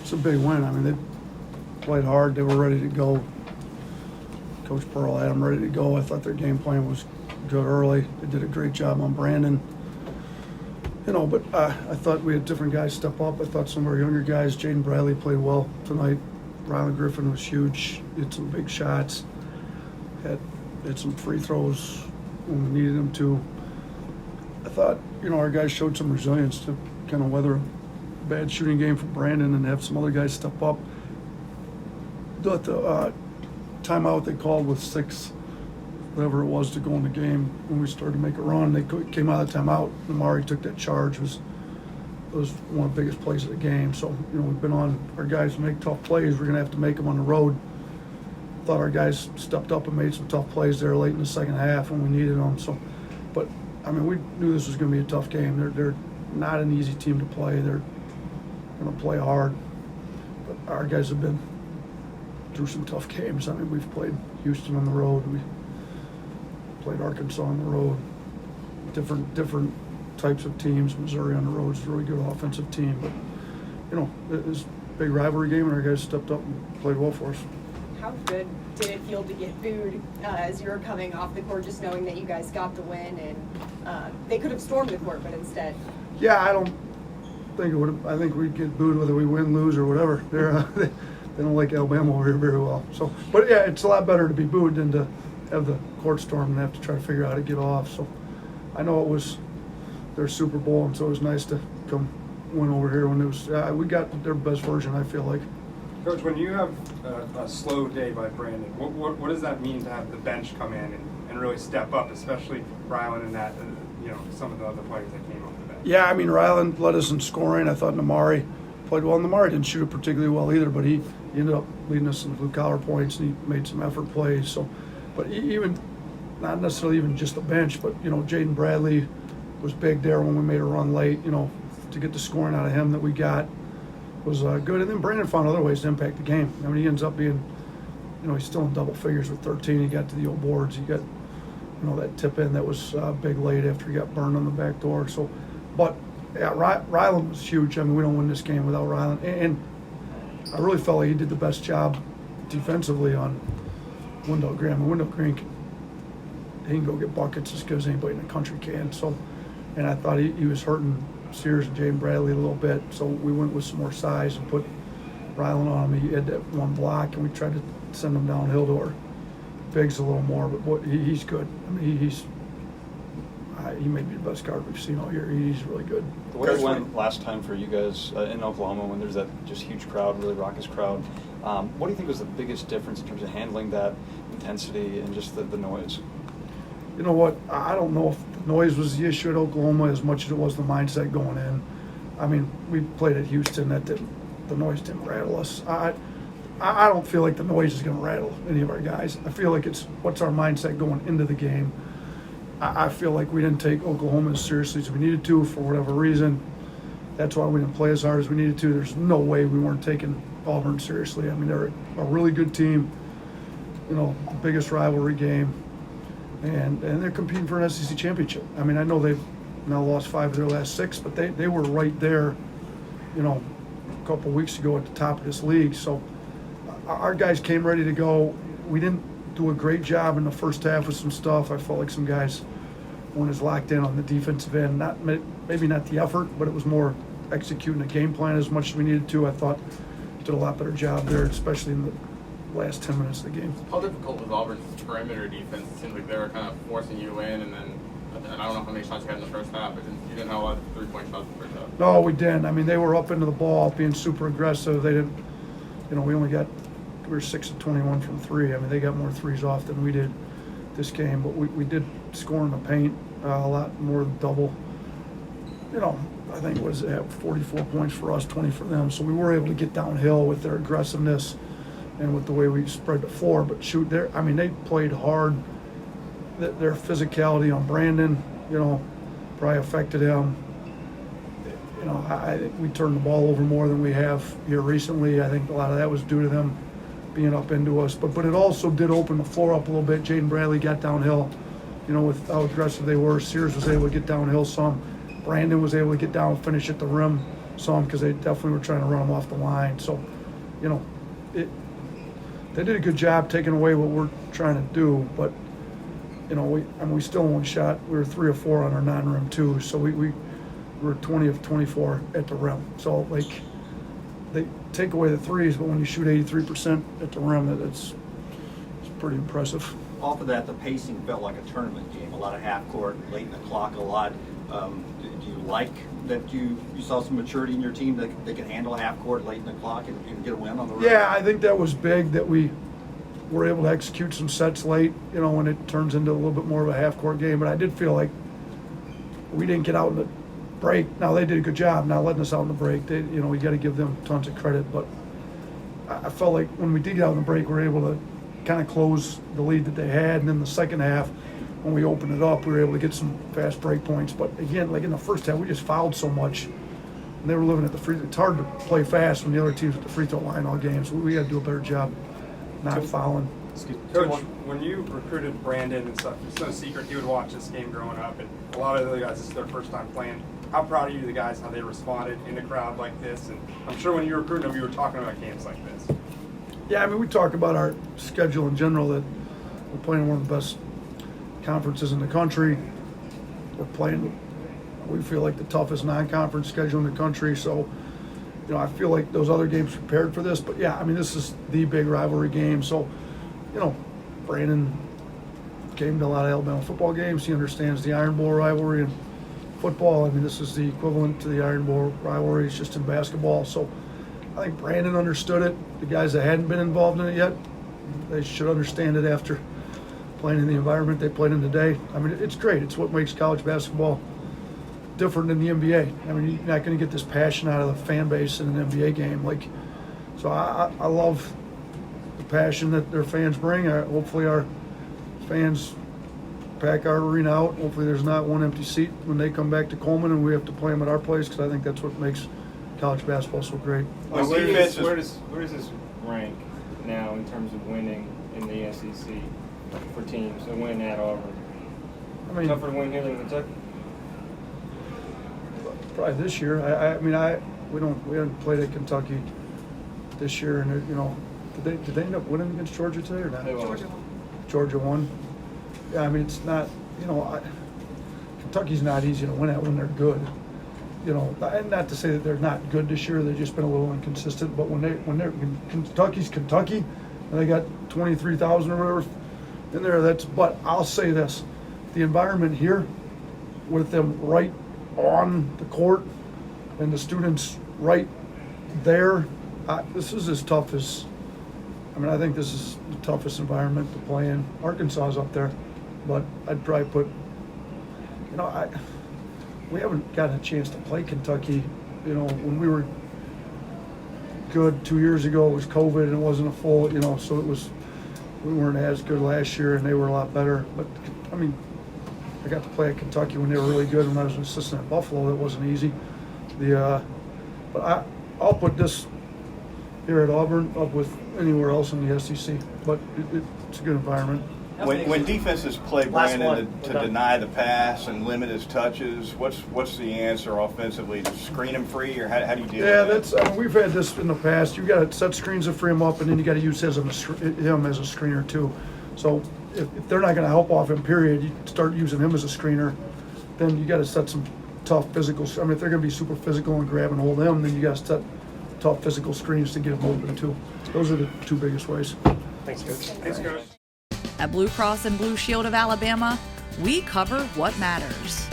It's a big win. I mean, they played hard. They were ready to go. Coach Pearl had them ready to go. I thought their game plan was good early. They did a great job on Brandon. But I thought we had different guys step up. I thought some of our younger guys, Jaden Bradley played well tonight. Rylan Griffin was huge. He had some big shots. Had some free throws when we needed them to. I thought, our guys showed some resilience to kind of weather a bad shooting game for Brandon and have some other guys step up. Thought the timeout they called with 6, whatever it was, to go in the game when we started to make a run. They came out of the timeout. Amari took that charge. It was one of the biggest plays of the game. So, we've been on our guys to make tough plays. We're going to have to make them on the road. Thought our guys stepped up and made some tough plays there late in the second half when we needed them. So, but, we knew this was going to be a tough game. They're not an easy team to play. They're going to play hard. But our guys have been through some tough games. We've played Houston on the road. We played Arkansas on the road. Different types of teams. Missouri on the road is a really good offensive team. But, it was a big rivalry game, and our guys stepped up and played well for us. How good did it feel to get booed as you were coming off the court, just knowing that you guys got the win and they could have stormed the court, but instead? Yeah, I don't think it would have. I think we'd get booed whether we win, lose, or whatever. They don't like Alabama over here very well. So, but yeah, it's a lot better to be booed than to have the court storm and have to try to figure out how to get off. So, I know it was their Super Bowl, and so it was nice to come win over here when it was. We got their best version, I feel like. Coach, when you have a slow day by Brandon, what does that mean to have the bench come in and really step up, especially Rylan and that, some of the other players that came off the bench? Yeah, Rylan led us in scoring. I thought Namari played well. Namari didn't shoot it particularly well either, but he ended up leading us in blue collar points, and he made some effort plays. So, but even not necessarily even just the bench, but Jaden Bradley was big there when we made a run late. To get the scoring out of him that we got was good. And then Brandon found other ways to impact the game. He ends up being, he's still in double figures with 13. He got to the old boards. He got, that tip in that was big late after he got burned on the back door. So, but yeah, Rylan was huge. We don't win this game without Rylan. And I really felt like he did the best job defensively on Wendell Green. Wendell Green he can go get buckets as good as anybody in the country can. So, and I thought he was hurting Sears and Jaden Bradley a little bit. So we went with some more size and put Rylan on him. He had that one block, and we tried to send him downhill to our bigs a little more. But he's good. He may be the best guard we've seen all year. He's really good. The way it went last time for you guys in Oklahoma, when there's that just huge crowd, really raucous crowd, what do you think was the biggest difference in terms of handling that intensity and just the noise? You know what? I don't know if the noise was the issue at Oklahoma as much as it was the mindset going in. We played at Houston. The noise didn't rattle us. I don't feel like the noise is going to rattle any of our guys. I feel like it's what's our mindset going into the game. I feel like we didn't take Oklahoma as seriously as we needed to for whatever reason. That's why we didn't play as hard as we needed to. There's no way we weren't taking Auburn seriously. They're a really good team, the biggest rivalry game, and they're competing for an SEC championship. I know they've now lost 5 of their last 6, but they were right there, a couple weeks ago at the top of this league. So our guys came ready to go. We didn't do a great job in the first half with some stuff. I felt like some guys weren't as locked in on the defensive end. Maybe not the effort, but it was more executing the game plan as much as we needed to. I thought did a lot better job there, especially in the last 10 minutes of the game. How difficult was Auburn's perimeter defense? It seemed like they were kind of forcing you in, and then I don't know how many shots you had in the first half, but you didn't have a lot of three-point shots in the first half. No, we didn't. They were up into the ball, being super aggressive. They didn't, we were 6 of 21 from 3. They got more threes off than we did this game, but we did score in the paint a lot more than double. I think what does it have, 44 points for us, 20 for them. So we were able to get downhill with their aggressiveness and with the way we spread the floor. But shoot, they played hard. Their physicality on Brandon, probably affected him. I think we turned the ball over more than we have here recently. I think a lot of that was due to them being up into us. But it also did open the floor up a little bit. Jaden Bradley got downhill, with how aggressive they were. Sears was able to get downhill some. Brandon was able to get down and finish at the rim some because they definitely were trying to run them off the line. So, you know, they did a good job taking away what we're trying to do, but you know, we still only shot. We were 3 of 4 on our non-rim too, so we were 20 of 24 at the rim. So like, they take away the threes, but when you shoot 83% at the rim, it's pretty impressive. Off of that, the pacing felt like a tournament game. A lot of half court, late in the clock, a lot. Do you like that you saw some maturity in your team that they can handle half court late in the clock and get a win on the road? Yeah, I think that was big that we were able to execute some sets late, you know, when it turns into a little bit more of a half-court game. But I did feel like we didn't get out in the break. Now, they did a good job not letting us out in the break. They, you know, we got to give them tons of credit. But I felt like when we did get out in the break, we were able to kind of close the lead that they had. And then the second half, when we opened it up, we were able to get some fast break points. But again, like in the first half, we just fouled so much. And they were living at the free. It's hard to play fast when the other team's at the free throw line all game. So we got to do a better job not fouling. Coach, when you recruited Brandon and stuff, it's no secret he would watch this game growing up, and a lot of the other guys, this is their first time playing. How proud are you of the guys, how they responded in a crowd like this? And I'm sure when you were recruiting them, you were talking about games like this. Yeah, I mean, we talk about our schedule in general, that we're playing one of the best conferences in the country. We're playing, we feel like, the toughest non-conference schedule in the country. So, you know, I feel like those other games prepared for this. But, yeah, I mean, this is the big rivalry game. So, you know, Brandon came to a lot of Alabama football games. He understands the Iron Bowl rivalry in football. I mean, this is the equivalent to the Iron Bowl rivalry. It's just in basketball. So I think Brandon understood it. The guys that hadn't been involved in it yet, they should understand it after playing in the environment they played in today. I mean, it's great. It's what makes college basketball different than the NBA. I mean, you're not going to get this passion out of the fan base in an NBA game. Like, so I love the passion that their fans bring. Hopefully our fans pack our arena out. Hopefully there's not one empty seat when they come back to Coleman and we have to play them at our place, because I think that's what makes college basketball so great. Where does this rank now in terms of winning in the SEC for teams that win at Auburn? I mean, Tougher to win here than Kentucky? probably this year. I mean, we haven't played at Kentucky this year, and you know, did they end up winning against Georgia today or not? They won. Georgia won. Yeah, I mean, it's not, you know, Kentucky's not easy to win at when they're good. You know, and not to say that they're not good this year. They've just been a little inconsistent. But when Kentucky's Kentucky, and they got 23,000 or whatever in there, But I'll say this: the environment here, with them right on the court, and the students right there, this is as tough as. I mean, I think this is the toughest environment to play in. Arkansas is up there, but I'd probably put, you know, we haven't gotten a chance to play Kentucky. You know, when we were good 2 years ago, it was COVID and it wasn't a full, you know, so we weren't as good last year and they were a lot better. But, I mean, I got to play at Kentucky when they were really good. When I was an assistant at Buffalo, that wasn't easy. But I'll put this here at Auburn up with anywhere else in the SEC, but it's a good environment. When defenses play Brandon to deny the pass and limit his touches, what's the answer offensively? To screen him free, or how do you deal with that? I mean, we've had this in the past. You got to set screens to free him up, and then you got to use him as a screener too. So if they're not going to help off him, period, you start using him as a screener. Then you got to set some tough physical. I mean, if they're going to be super physical and grab and hold him, then you got to set tough physical screens to get him open too. Those are the two biggest ways. Thanks, Coach. Thanks, Coach. At Blue Cross and Blue Shield of Alabama, we cover what matters.